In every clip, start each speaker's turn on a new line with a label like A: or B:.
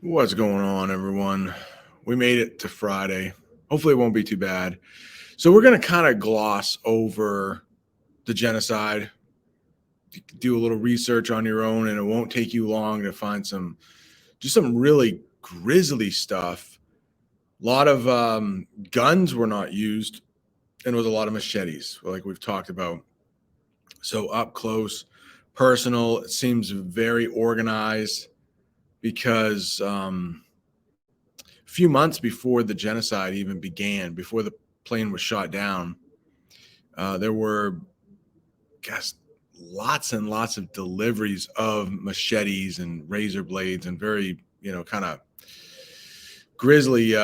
A: What's going on, everyone? We made it to Friday. Hopefully, it won't be too bad. So, we're going to kind of gloss over the genocide, do a little research on your own, and it won't take you long to find some really grisly stuff. A lot of guns were not used, and it was a lot of machetes, like we've talked about. So, up close, personal, it seems very organized because a few months before the genocide even began, before the plane was shot down, there were, gosh, lots and lots of deliveries of machetes and razor blades and very, kind of grisly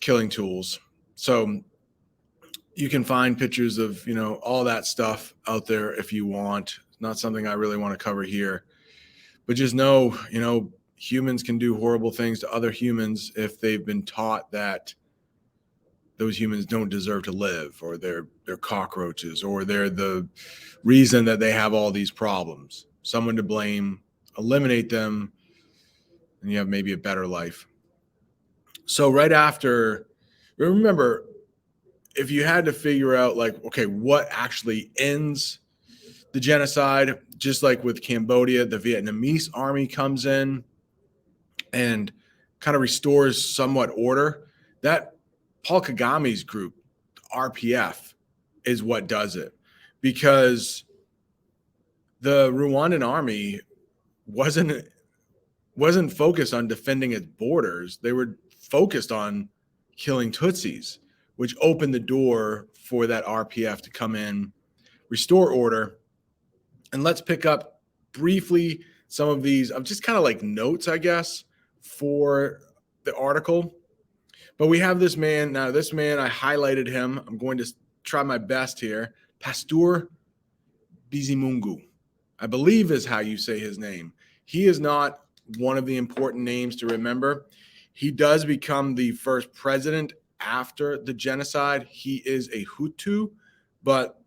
A: killing tools. So you can find pictures of, all that stuff out there if you want. Not something I really want to cover here, but just know, humans can do horrible things to other humans if they've been taught that those humans don't deserve to live, or they're cockroaches, or they're the reason that they have all these problems. Someone to blame, eliminate them, and you have maybe a better life. So right after, remember, if you had to figure out, like, okay, what actually ends the genocide, just like with Cambodia, the Vietnamese army comes in and kind of restores somewhat order. That Paul Kagame's group, RPF, is what does it, because the Rwandan army wasn't focused on defending its borders. They were focused on killing Tutsis, which opened the door for that RPF to come in, restore order. And let's pick up briefly some of these, of just kind of like notes, I guess, for the article. But we have this man. Now, this man, I highlighted him. I'm going to try my best here. Pastor Bizimungu, I believe is how you say his name. He is not one of the important names to remember. He does become the first president after the genocide. He is a Hutu, but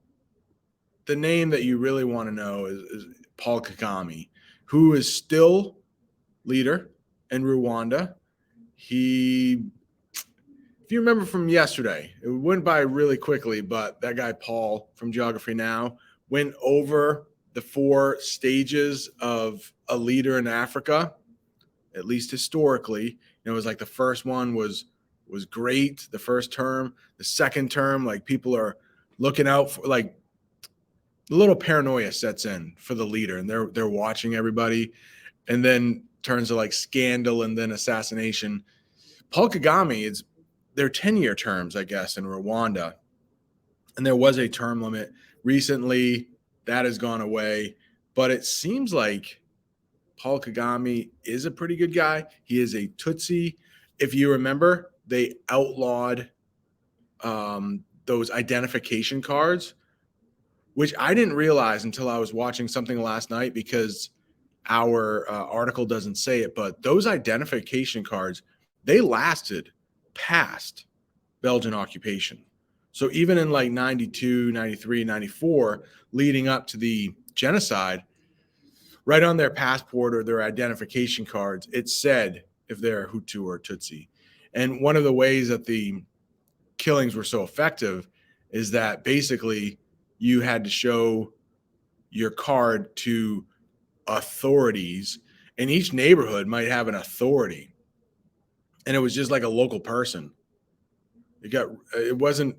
A: the name that you really want to know is Paul Kagame, who is still leader in Rwanda. He, if you remember from yesterday, it went by really quickly, but that guy Paul from Geography Now went over the 4 stages of a leader in Africa, at least historically. It was like the first one was great, the first term. The second term, like, people are looking out for, like, a little paranoia sets in for the leader, and they're watching everybody, and then turns to like scandal and then assassination. Paul Kagame, it's their 10-year terms, I guess, in Rwanda, and there was a term limit. Recently, that has gone away, but it seems like Paul Kagame is a pretty good guy. He is a Tutsi. If you remember, they outlawed those identification cards, which I didn't realize until I was watching something last night, because our article doesn't say it, but those identification cards, they lasted past Belgian occupation. So even in like 92, 93, 94, leading up to the genocide, right on their passport or their identification cards, it said if they're Hutu or Tutsi. And one of the ways that the killings were so effective is that basically you had to show your card to authorities, and each neighborhood might have an authority, and it was just like a local person. It wasn't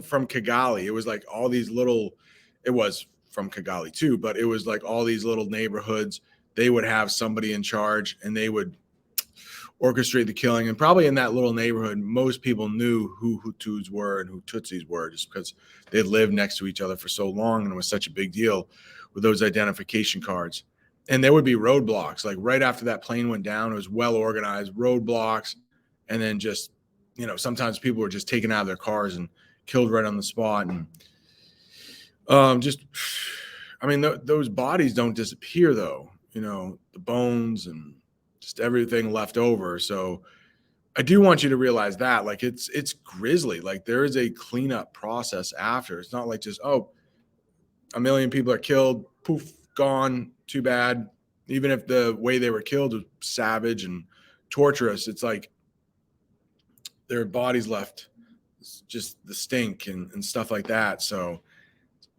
A: from Kigali. It was like all these little, it was from Kigali too, but it was like all these little neighborhoods. They would have somebody in charge, and they would orchestrate the killing. And probably in that little neighborhood, most people knew who Hutus were and who Tutsis were, just because they lived next to each other for so long, and it was such a big deal with those identification cards. And there would be roadblocks. Like right after that plane went down, it was well organized roadblocks. And then just, sometimes people were just taken out of their cars and killed right on the spot. And those bodies don't disappear, though, the bones and just everything left over. So I do want you to realize that, like, it's grisly. Like, there is a cleanup process after. It's not like just, oh, a million people are killed, poof, gone, too bad. Even if the way they were killed was savage and torturous. It's like their bodies left just the stink and stuff like that. So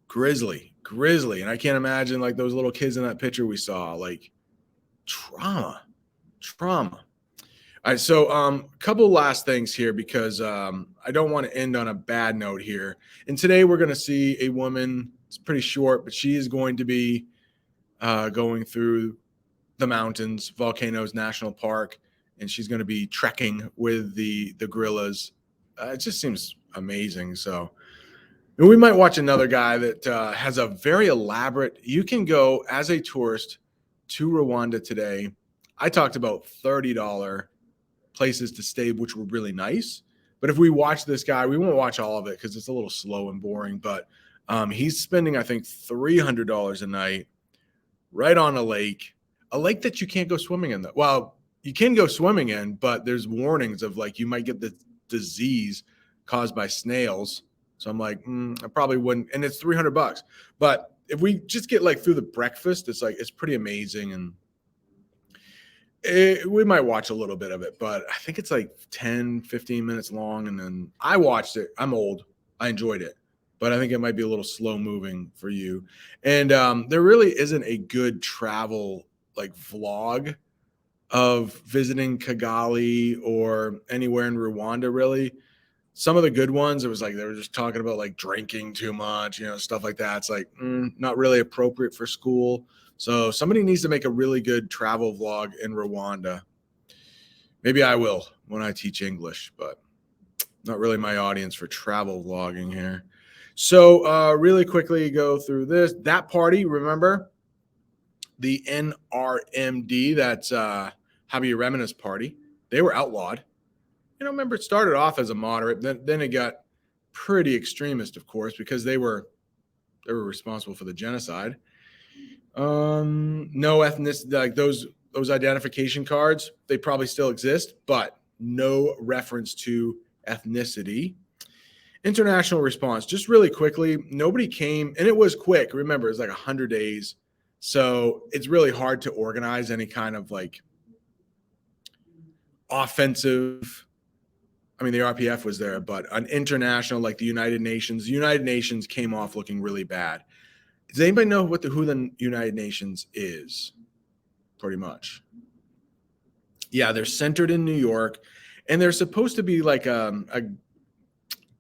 A: grisly. And I can't imagine like those little kids in that picture we saw, like trauma. All right, so a couple last things here because I don't want to end on a bad note here. And today we're going to see a woman. It's pretty short, but she is going to be going through the mountains, Volcanoes National Park, and she's going to be trekking with the gorillas. It just seems amazing. So and we might watch another guy that has a very elaborate. You can go as a tourist to Rwanda today. I talked about $30 places to stay, which were really nice. But if we watch this guy, we won't watch all of it because it's a little slow and boring. But he's spending, I think, $300 a night right on a lake that you can't go swimming in. Well, you can go swimming in, but there's warnings of like you might get the disease caused by snails. So I'm like, I probably wouldn't. And it's $300. But if we just get like through the breakfast, it's pretty amazing. And we might watch a little bit of it, but I think it's like 10, 15 minutes long. And then I watched it. I'm old. I enjoyed it, but I think it might be a little slow moving for you. And there really isn't a good travel like vlog of visiting Kigali or anywhere in Rwanda, really. Some of the good ones, it was like they were just talking about like drinking too much, stuff like that. It's like not really appropriate for school. So somebody needs to make a really good travel vlog in Rwanda. Maybe I will when I teach English, but not really my audience for travel vlogging here. So really quickly go through this. That party, remember, the NRMD, that's Habyarimana's party. They were outlawed. Remember, it started off as a moderate, then it got pretty extremist, of course, because they were responsible for the genocide. No ethnicity, like those identification cards, they probably still exist, but no reference to ethnicity. International response, just really quickly, nobody came, and it was quick. Remember, it's like 100 days. So it's really hard to organize any kind of like offensive. I mean, the RPF was there, but an international like the United Nations came off looking really bad. Does anybody know who the United Nations is? Pretty much. Yeah, they're centered in New York, and they're supposed to be like a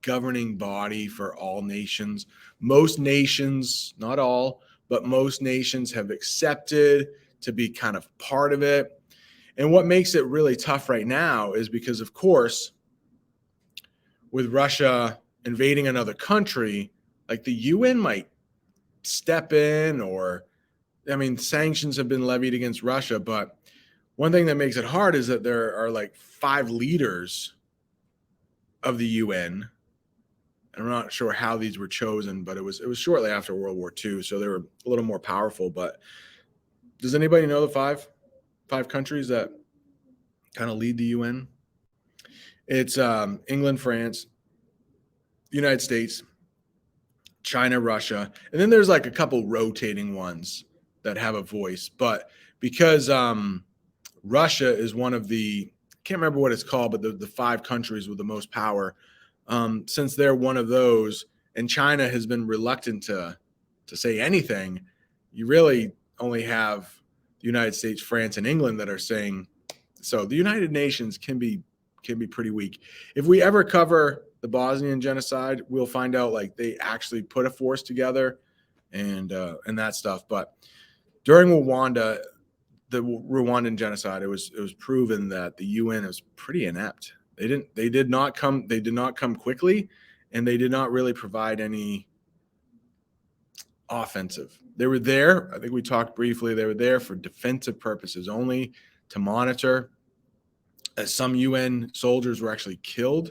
A: governing body for all nations. Most nations, not all, but most nations have accepted to be kind of part of it. And what makes it really tough right now is because, of course, with Russia invading another country, like the UN might step in, or, I mean, sanctions have been levied against Russia. But one thing that makes it hard is that there are like 5 leaders of the UN. I'm not sure how these were chosen, but it was shortly after World War II, so they were a little more powerful. But does anybody know the five countries that kind of lead the UN? It's England, France, United States, China, Russia, and then there's like a couple rotating ones that have a voice. But because Russia is one of the, I can't remember what it's called, but the 5 countries with the most power, since they're one of those, and China has been reluctant to say anything, you really only have the United States, France, and England that are saying. So the United Nations can be pretty weak. If we ever cover the Bosnian genocide, we'll find out like they actually put a force together and that stuff. But during the Rwandan genocide, it was proven that the UN is pretty inept. They did not come quickly, and they did not really provide any offensive. They were there. I think we talked briefly. They were there for defensive purposes only, to monitor. Some UN soldiers were actually killed.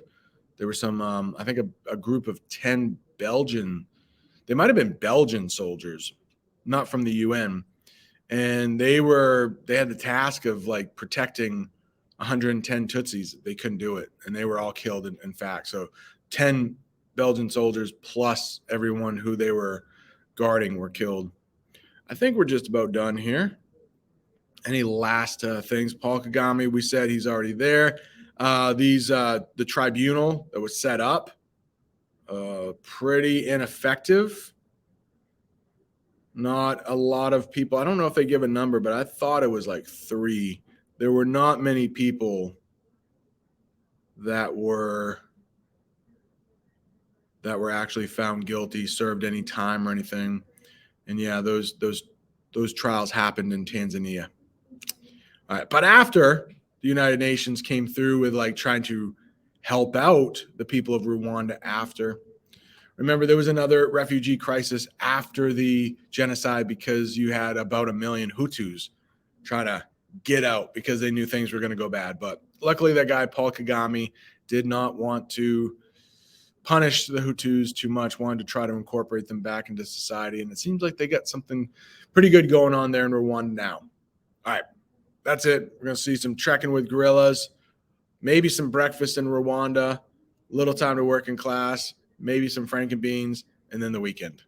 A: There were some, I think, a group of 10 Belgian. They might have been Belgian soldiers, not from the UN, and they had the task of like protecting 110 Tutsis. They couldn't do it, and they were all killed. In fact, so 10 Belgian soldiers plus everyone who they were guarding were killed. I think we're just about done here. Any last things? Paul Kagame, we said he's already there. The tribunal that was set up, pretty ineffective. Not a lot of people. I don't know if they give a number, but I thought it was like 3. There were not many people that were actually found guilty, served any time or anything. And yeah, those trials happened in Tanzania. All right, but after the United Nations came through with like trying to help out the people of Rwanda after. Remember, there was another refugee crisis after the genocide because you had about 1 million Hutus trying to get out because they knew things were going to go bad. But luckily, that guy, Paul Kagame, did not want to punish the Hutus too much, wanted to try to incorporate them back into society. And it seems like they got something pretty good going on there in Rwanda now. All right, that's it. We're going to see some trekking with gorillas, maybe some breakfast in Rwanda, little time to work in class, maybe some Frankenbeans, and then the weekend.